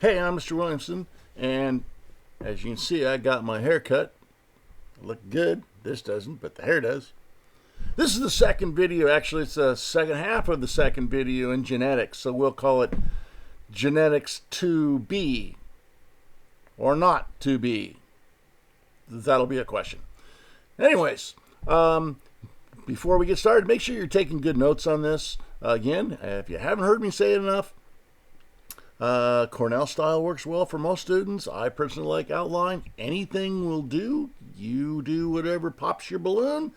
Hey, I'm Mr. Williamson, and as you can see, I got my hair cut. I look good. This doesn't, but the hair does. This is the second video. Actually, it's the second half of the second video in genetics, so we'll call it Genetics 2B, or not 2B. That'll be a question. Anyways, before we get started, make sure you're taking good notes on this. Again, if you haven't heard me say it enough, Cornell style works well for most students. I personally like outline. Anything will do. You do whatever pops your balloon.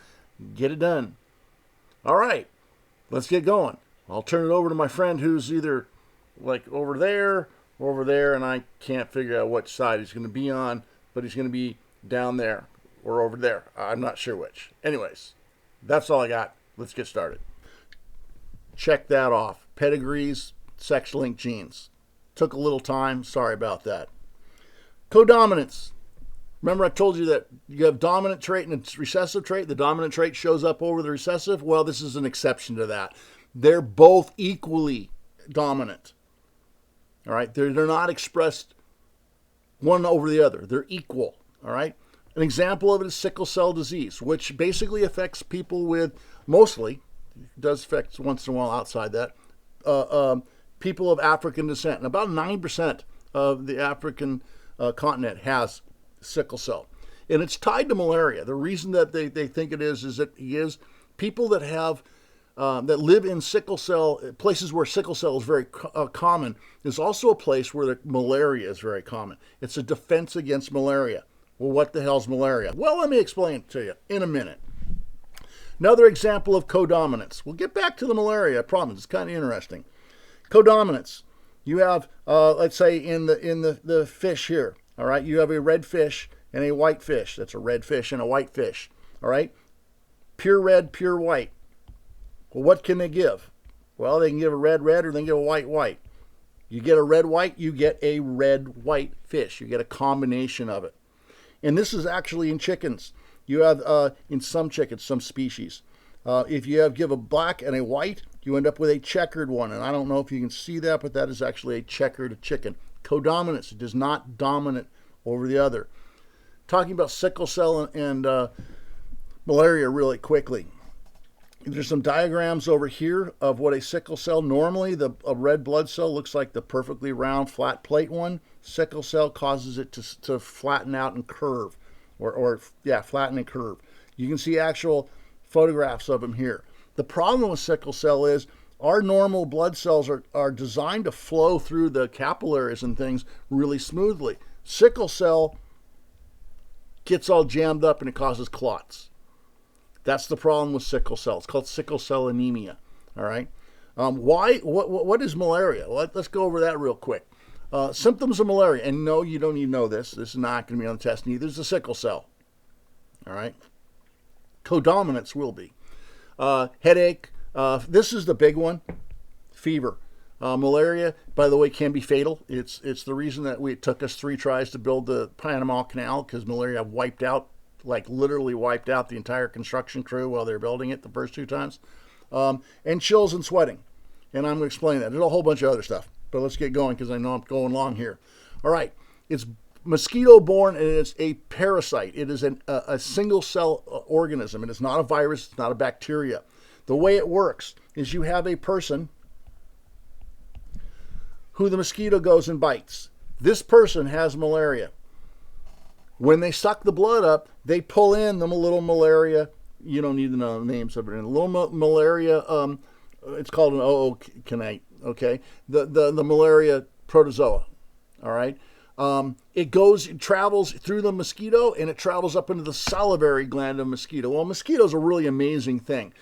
Get it done. All right, let's get going. I'll turn it over to my friend who's either like over there, and I can't figure out which side he's going to be on, but he's going to be down there or over there. I'm not sure which. Anyways, that's all I got. Let's get started. Check that off. Pedigrees, sex-linked genes. Took a little time. Sorry about that. Codominance. Remember I told you that you have dominant trait and a recessive trait. The dominant trait shows up over the recessive. Well, this is an exception to that. They're both equally dominant. All right? They're not expressed one over the other. They're equal. All right? An example of it is sickle cell disease, which basically affects people with, mostly, it does affect once in a while outside that, people of African descent. And about 9% of the African continent has sickle cell. And it's tied to malaria. The reason that they think it is that people that have that live in sickle cell, places where sickle cell is very common, is also a place where the malaria is very common. It's a defense against malaria. Well, what the hell's malaria? Well, let me explain it to you in a minute. Another example of codominance. We'll get back to the malaria, I promise. It's kind of interesting. Codominance. You have, let's say, in the fish here, all right, you have a red fish and a white fish. That's a red fish and a white fish, all right? Pure red, pure white. Well, what can they give? Well, they can give a red, or they can give a white, white. You get a red, white, you get a red, white fish. You get a combination of it. And this is actually in chickens. You have, in some chickens, some species, if you give a black and a white, you end up with a checkered one. And I don't know if you can see that, but that is actually a checkered chicken. Codominance. It does not dominate over the other. Talking about sickle cell and malaria really quickly. There's some diagrams over here of what a sickle cell, normally a red blood cell looks like the perfectly round flat plate one. Sickle cell causes it to flatten out and curve, flatten and curve. You can see actual photographs of them here. The problem with sickle cell is our normal blood cells are designed to flow through the capillaries and things really smoothly. Sickle cell gets all jammed up and it causes clots. That's the problem with sickle cell. It's called sickle cell anemia. All right. What is malaria? Let's go over that real quick. Symptoms of malaria, and no, you don't need to know this. This is not going to be on the test. Neither is the sickle cell. All right. Codominance will be. Headache. This is the big one. Fever. Malaria, by the way, can be fatal. It's the reason that it took us 3 tries to build the Panama Canal, because malaria wiped out, like literally wiped out the entire construction crew while they were building it the first 2 times. And chills and sweating. And I'm going to explain that. There's a whole bunch of other stuff. But let's get going because I know I'm going long here. All right. It's mosquito-borne, and it's a parasite. It is a single-cell organism. It is not a virus. It's not a bacteria. The way it works is you have a person who the mosquito goes and bites. This person has malaria. When they suck the blood up, they pull in the little malaria. You don't need to know the names of it. A little malaria, it's called an ookinete, okay? The malaria protozoa, all right? It travels through the mosquito, and it travels up into the salivary gland of a mosquito. Well, a mosquito is a really amazing thing.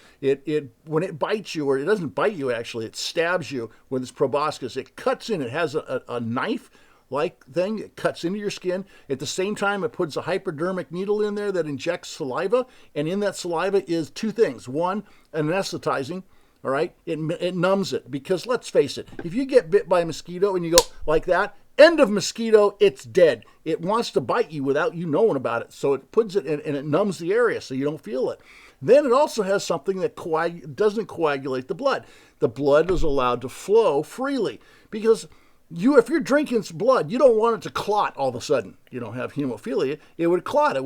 When it bites you, or it doesn't bite you actually, it stabs you with its proboscis. It cuts in. It has a knife-like thing. It cuts into your skin. At the same time, it puts a hypodermic needle in there that injects saliva, and in that saliva is 2 things. One, anesthetizing. All right, it numbs it, because let's face it, if you get bit by a mosquito and you go like that, end of mosquito, it's dead. It wants to bite you without you knowing about it, so it puts it in, and it numbs the area so you don't feel it. Then it also has something that doesn't coagulate the blood. The blood is allowed to flow freely because if you're drinking blood, you don't want it to clot all of a sudden. You don't have hemophilia. It would clot. It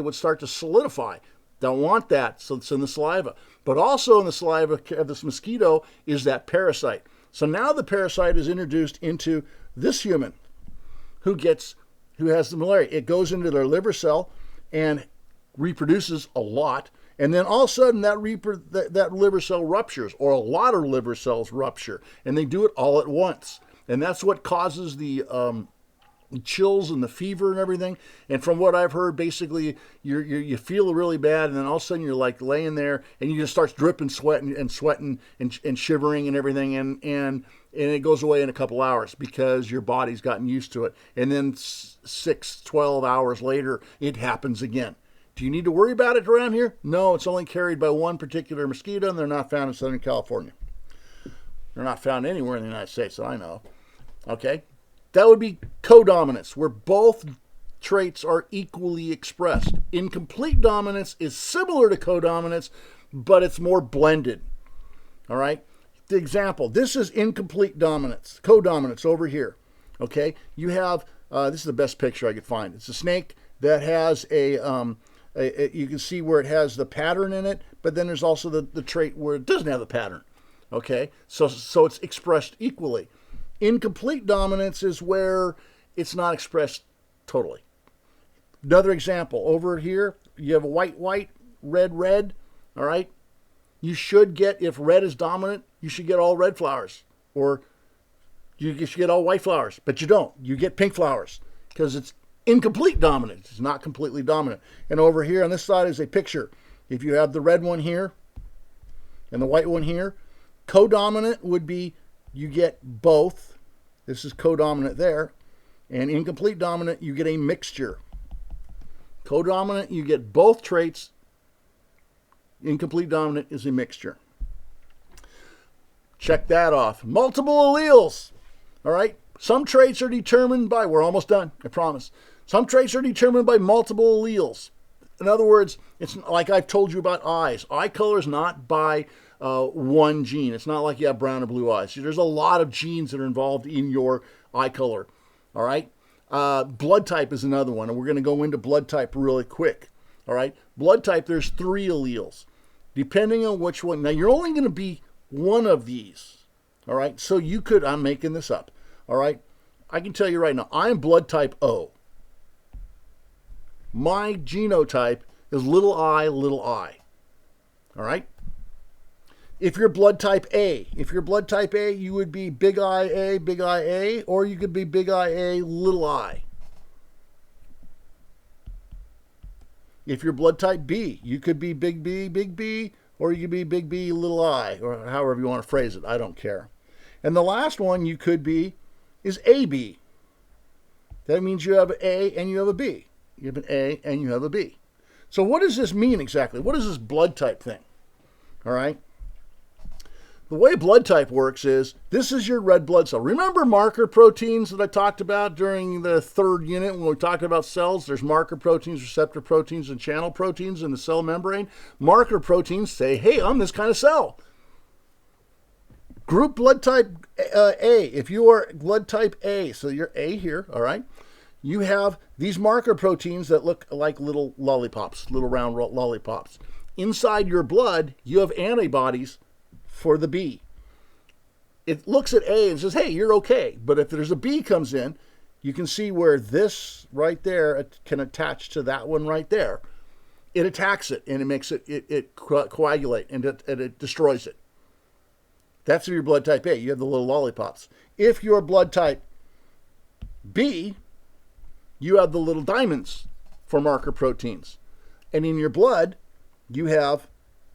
would start to solidify. Don't want that. So it's in the saliva. But also in the saliva of this mosquito is that parasite. So now the parasite is introduced into this human who has the malaria. It goes into their liver cell and reproduces a lot. And then all of a sudden that liver cell ruptures, or a lot of liver cells rupture. And they do it all at once. And that's what causes the chills and the fever and everything. And from what I've heard, basically you feel really bad, and then all of a sudden you're like laying there and you just start dripping sweating and shivering and everything, and it goes away in a couple hours because your body's gotten used to it. And then 12 hours later, it happens again. Do you need to worry about it around here? No, it's only carried by one particular mosquito, and they're not found in Southern California. They're not found anywhere in the United States that I know. Okay? That would be codominance, where both traits are equally expressed. Incomplete dominance is similar to codominance, but it's more blended. All right? The example, this is incomplete dominance, codominance over here. Okay? You have, this is the best picture I could find. It's a snake that has you can see where it has the pattern in it, but then there's also the trait where it doesn't have the pattern. Okay? So it's expressed equally. Incomplete dominance is where it's not expressed totally. Another example, over here, you have a white, red, all right? You should get, if red is dominant, you should get all red flowers, or you should get all white flowers, but you don't. You get pink flowers because it's incomplete dominance. It's not completely dominant. And over here on this side is a picture. If you have the red one here and the white one here, codominant would be you get both. This is codominant there. And incomplete dominant, you get a mixture. Codominant, you get both traits. Incomplete dominant is a mixture. Check that off. Multiple alleles. All right? Some traits are determined by, we're almost done, I promise. Some traits are determined by multiple alleles. In other words, it's like I've told you about eyes. Eye color is not by one gene. It's not like you have brown or blue eyes. There's a lot of genes that are involved in your eye color. All right? Blood type is another one, and we're going to go into blood type really quick. All right? Blood type, there's 3 alleles, depending on which one. Now, you're only going to be one of these. All right? So you could, I'm making this up. All right? I can tell you right now, I'm blood type O. My genotype is little I, little I. All right? If you're blood type A, you would be big I A, or you could be big I A, little I. If you're blood type B, you could be big B, or you could be big B, little I, or however you want to phrase it. I don't care. And the last one you could be is AB. That means you have an A and you have a B. You have an A and you have a B. So what does this mean exactly? What is this blood type thing? All right? The way blood type works is, this is your red blood cell. Remember marker proteins that I talked about during the 3rd unit when we talked about cells? There's marker proteins, receptor proteins, and channel proteins in the cell membrane. Marker proteins say, hey, I'm this kind of cell. Group blood type A. If you are blood type A, so you're A here, all right? You have these marker proteins that look like little lollipops, little round lollipops. Inside your blood, you have antibodies for the B. It looks at A and says, hey, you're okay. But if there's a B comes in, you can see where this right there can attach to that one right there. It attacks it, and it makes it coagulate, and it destroys it. That's your blood type A. You have the little lollipops. If you're blood type B, you have the little diamonds for marker proteins. And in your blood, you have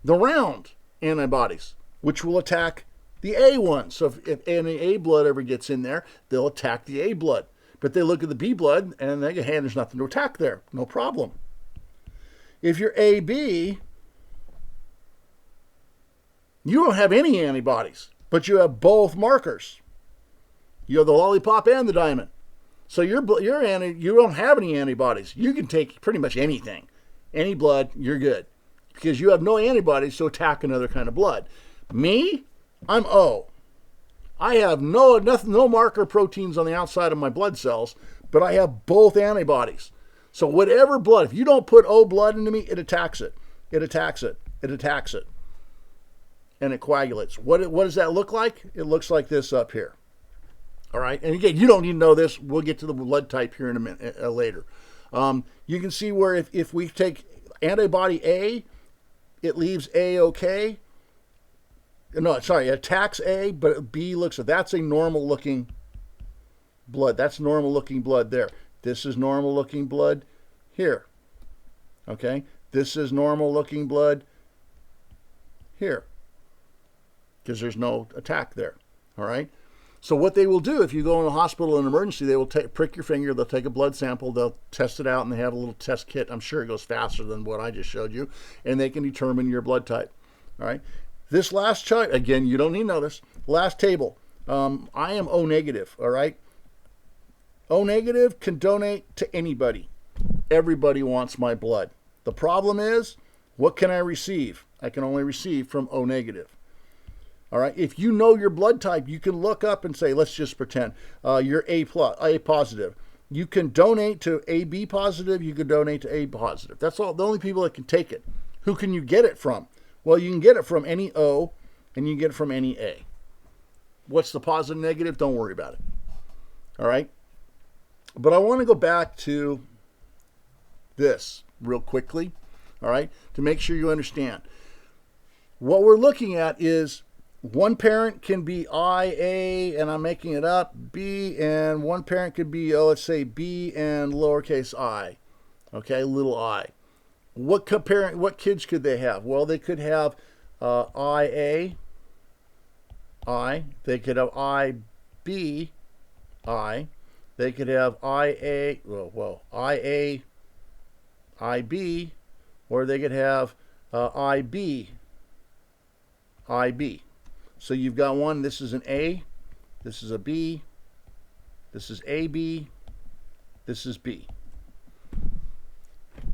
the round antibodies, which will attack the A one. So if any A blood ever gets in there, they'll attack the A blood. But they look at the B blood, and they go, hey, there's nothing to attack there. No problem. If you're AB, you don't have any antibodies, but you have both markers. You have the lollipop and the diamond. So you don't have any antibodies. You can take pretty much anything. Any blood, you're good. Because you have no antibodies to attack another kind of blood. Me, I'm O. I have no marker proteins on the outside of my blood cells, but I have both antibodies. So whatever blood, if you don't put O blood into me, it attacks it. It attacks it. It attacks it. And it coagulates. What does that look like? It looks like this up here. All right. And again, you don't need to know this. We'll get to the blood type here in a minute later. You can see where if we take antibody A, it leaves A okay. No, sorry, it attacks A, but B looks, that's a normal looking blood. That's normal looking blood there. This is normal looking blood here. Okay? This is normal looking blood here. Because there's no attack there. All right? So what they will do if you go in a hospital in an emergency, they will prick your finger, they'll take a blood sample, they'll test it out, and they have a little test kit. I'm sure it goes faster than what I just showed you, and they can determine your blood type. All right? This last chart, again, you don't need to know this. Last table, I am O negative, all right? O negative can donate to anybody. Everybody wants my blood. The problem is, what can I receive? I can only receive from O negative. All right, if you know your blood type, you can look up and say, let's just pretend you're A positive. You can donate to AB positive, you can donate to A positive. That's all, the only people that can take it. Who can you get it from? Well, you can get it from any O, and you can get it from any A. What's the positive, negative? Don't worry about it. All right? But I want to go back to this real quickly, all right, to make sure you understand. What we're looking at is one parent can be IA, and I'm making it up, B, and one parent could be, let's say B and lowercase I, okay, little I. What kids could they have? Well, they could have IA, I. They could have IB, I. They could have IA, IA, IB, or they could have IB, IB. So you've got one, this is an A, this is a B, this is AB, this is B.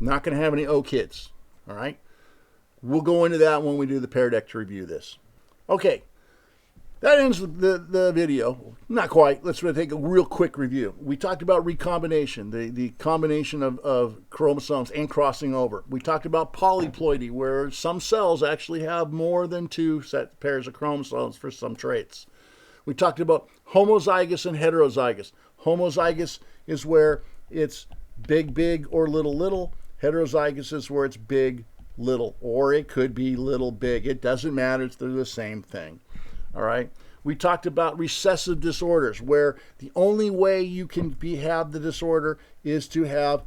Not going to have any O kids, all right? We'll go into that when we do the Pear Deck to review this. Okay, that ends the video. Not quite. Let's take a real quick review. We talked about recombination, the combination of chromosomes and crossing over. We talked about polyploidy, where some cells actually have more than two pairs of chromosomes for some traits. We talked about homozygous and heterozygous. Homozygous is where it's big, big, or little, little. Heterozygous is where it's big, little, or it could be little, big. It doesn't matter. They're the same thing. All right. We talked about recessive disorders, where the only way you can have the disorder is to have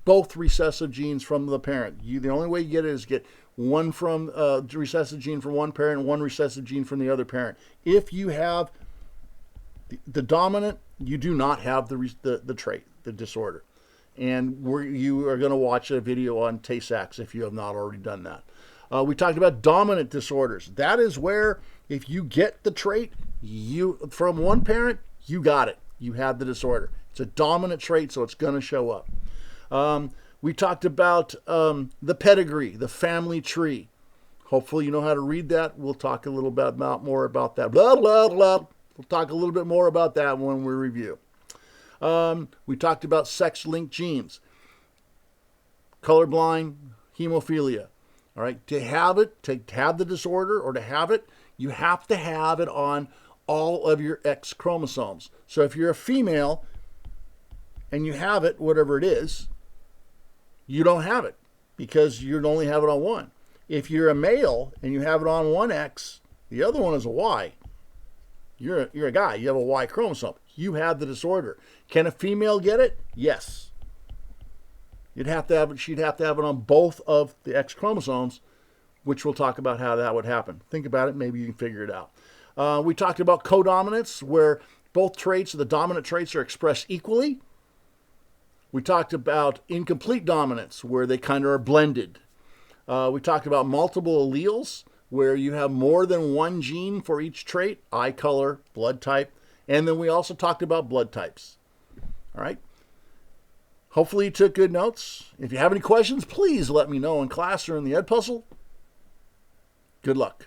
both recessive genes from the parent. The only way you get it is get one from recessive gene from one parent and one recessive gene from the other parent. If you have the dominant, you do not have the trait, the disorder. And you are going to watch a video on Tay-Sachs if you have not already done that. We talked about dominant disorders. That is where if you get the trait from one parent, you got it. You have the disorder. It's a dominant trait, so it's going to show up. We talked about the pedigree, the family tree. Hopefully you know how to read that. We'll talk a little bit more about that. Blah, blah, blah. We'll talk a little bit more about that when we review. We talked about sex-linked genes, colorblind, hemophilia. All right, to have the disorder or to have it, you have to have it on all of your X chromosomes. So if you're a female and you have it, whatever it is, you don't have it because you'd only have it on one. If you're a male and you have it on one X, the other one is a Y. You're a guy. You have a Y chromosome. You have the disorder. Can a female get it? Yes. She'd have to have it on both of the X chromosomes, which we'll talk about how that would happen. Think about it. Maybe you can figure it out. We talked about codominance, where both traits, the dominant traits, are expressed equally. We talked about incomplete dominance, where they kind of are blended. We talked about multiple alleles, where you have more than one gene for each trait, eye color, blood type. And then we also talked about blood types. All right. Hopefully you took good notes. If you have any questions, please let me know in class or in the Ed Puzzle. Good luck.